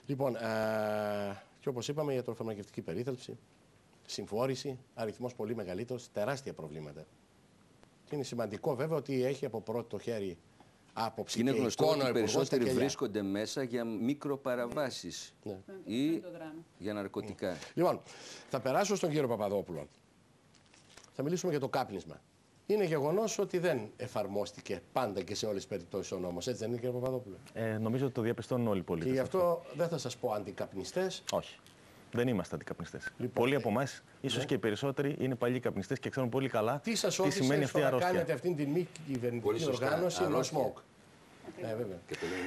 Λοιπόν, και όπως είπαμε, η ιατροφαρμακευτική περίθαλψη, συμφόρηση, αριθμός πολύ μεγαλύτερος, τεράστια προβλήματα. Και είναι σημαντικό βέβαια ότι έχει από πρώτο χέρι άποψη. Είναι και γνωστό εικόνα ότι οι περισσότεροι υπουργός, βρίσκονται μέσα για μικροπαραβάσεις ή για ναρκωτικά. Λοιπόν, θα περάσω στον κύριο Παπαδόπουλο. Θα μιλήσουμε για το κάπνισμα. Είναι γεγονός ότι δεν εφαρμόστηκε πάντα και σε όλες τις περιπτώσεις ο νόμος. Έτσι δεν είναι, κύριε Παπαδόπουλο? Νομίζω ότι το διαπιστώνουν όλοι οι πολίτες. Και γι' αυτό δεν θα σας πω αντικαπνιστές. Όχι. Δεν είμαστε αντικαπνιστές. Λοιπόν, πολλοί από εμάς, ίσως και οι περισσότεροι, είναι παλιοί καπνιστές και ξέρουν πολύ καλά τι σας τι σημαίνει αυτή η να αρρώστια. κάνετε αυτήν την μη κυβερνητική οργάνωση No Smoke. Βέβαια.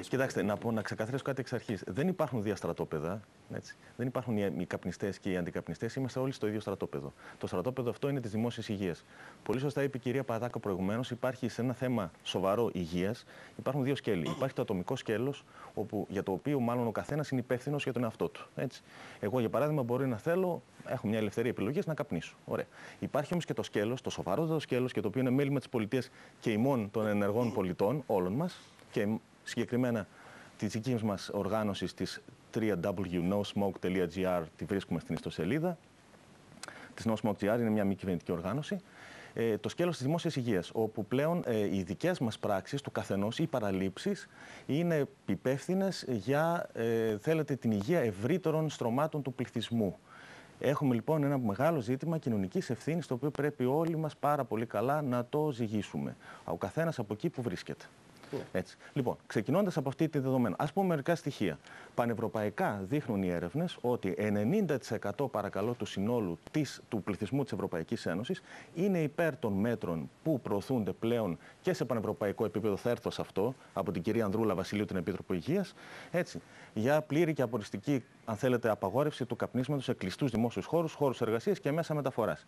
Κοιτάξτε, να ξεκαθαρίσω κάτι εξ αρχής. Δεν υπάρχουν διαστρατόπεδα. Έτσι. Δεν υπάρχουν οι καπνιστές και οι αντικαπνιστές. Είμαστε όλοι στο ίδιο στρατόπεδο. Το στρατόπεδο αυτό είναι της δημόσιας υγείας. Πολύ σωστά είπε η κυρία Παδάκα προηγουμένως, υπάρχει σε ένα θέμα σοβαρό υγείας, υπάρχουν δύο σκέλη. Υπάρχει το ατομικό σκέλος, για το οποίο μάλλον ο καθένας είναι υπεύθυνος για τον εαυτό του. Έτσι. Εγώ, για παράδειγμα, μπορεί να θέλω, έχω μια ελευθερία επιλογής να καπνίσω. Ωραία. Υπάρχει όμως και το σκέλος, το σοβαρότερο σκέλος, και το οποίο είναι μέλημα της πολιτείας και ημών των ενεργών πολιτών, όλων μας, και συγκεκριμένα της δικής μας οργάνωσης της www.nosmoke.gr, τη βρίσκουμε στην ιστοσελίδα της NoSmoke.gr, είναι μια μη κυβερνητική οργάνωση. Το σκέλος της δημόσιας υγείας, όπου πλέον οι δικές μας πράξεις του καθενός ή παραλήψεις είναι υπεύθυνες για, θέλετε, την υγεία ευρύτερων στρωμάτων του πληθυσμού. Έχουμε λοιπόν ένα μεγάλο ζήτημα κοινωνικής ευθύνης, το οποίο πρέπει όλοι μας πάρα πολύ καλά να το ζυγίσουμε. Ο καθένας από εκεί που βρίσκεται. Έτσι. Λοιπόν, ξεκινώντας από αυτή τη δεδομένα, ας πούμε μερικά στοιχεία. Πανευρωπαϊκά δείχνουν οι έρευνες ότι 90% παρακαλώ του συνόλου του πληθυσμού της Ευρωπαϊκής Ένωσης είναι υπέρ των μέτρων που προωθούνται πλέον και σε πανευρωπαϊκό επίπεδο. Θα έρθω σε αυτό από την κυρία Ανδρούλα Βασιλείου, την Επίτροπο Υγείας, έτσι, για πλήρη και αποριστική, αν θέλετε, απαγόρευση του καπνίσματος σε κλειστούς δημόσιους χώρους, χώρους εργασίας και μέσα μεταφοράς.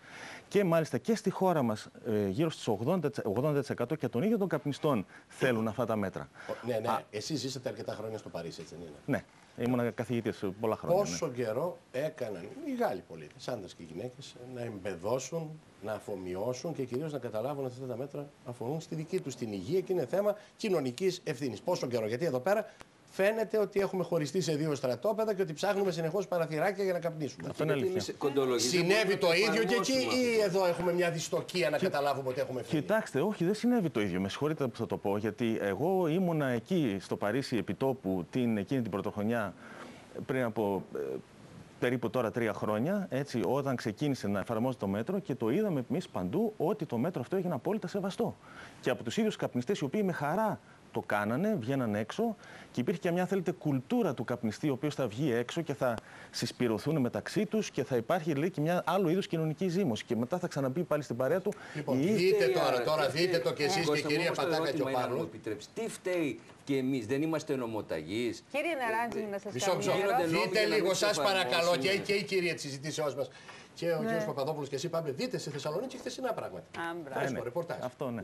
Και μάλιστα και στη χώρα μας γύρω στις 80% και των ίδιων των καπνιστών θέλουν αυτά τα μέτρα. Ναι. Εσείς ζήσατε αρκετά χρόνια στο Παρίσι, έτσι δεν είναι? Ναι. Ήμουν καθηγητής πολλά χρόνια. Πόσο καιρό έκαναν οι Γάλλοι πολίτες, άντρες και γυναίκες, να εμπεδώσουν, να αφομοιώσουν και κυρίως να καταλάβουν ότι αυτά τα μέτρα αφορούν στη δική τους την υγεία και είναι θέμα κοινωνικής ευθύνης? Πόσο καιρό? Γιατί εδώ πέρα φαίνεται ότι έχουμε χωριστεί σε δύο στρατόπεδα και ότι ψάχνουμε συνεχώς παραθυράκια για να κρατήσουμε. Αυτό είναι αλήθεια. Συνέβη το ίδιο και εκεί, ή εδώ έχουμε μια δυστοκία να καταλάβουμε ότι έχουμε ευθύνη? Κοιτάξτε, όχι, δεν συνέβη το ίδιο. Με συγχωρείτε που θα το πω, γιατί εγώ ήμουνα εκεί στο Παρίσι επιτόπου εκείνη την πρωτοχρονιά πριν από περίπου τώρα 3 χρόνια, έτσι, όταν ξεκίνησε να εφαρμόζεται το μέτρο, και το είδαμε εμείς παντού ότι το μέτρο αυτό έγινε απόλυτα σεβαστό. Και από τους ίδιους καπνιστές, οι οποίοι με χαρά το κάνανε, βγαίναν έξω, και υπήρχε και μια, θέλετε, κουλτούρα του καπνιστή, ο οποίος θα βγει έξω και θα συσπηρωθούν μεταξύ τους και θα υπάρχει, λέει, και μια άλλο είδους κοινωνική ζήμωση. Και μετά θα ξαναμπεί πάλι στην παρέα του. Λοιπόν, δείτε τώρα, δείτε το κι εσείς και η κυρία Πατάκα και ο Παύλος. Τι φταίει και εμείς, δεν είμαστε νομοταγείς? Κύριε Νεράντζη, να σας κάνω δείτε λίγο, σας παρακαλώ, και η κυρία της συζητήσεώς μας και ο κύριος Παπαδόπουλος και εσύ, πάμε, δείτε στη Θεσσαλονίκη χθεσινά πράγματα. Α, μπράβο. Ρεπορτάζ. Αυτό, ναι.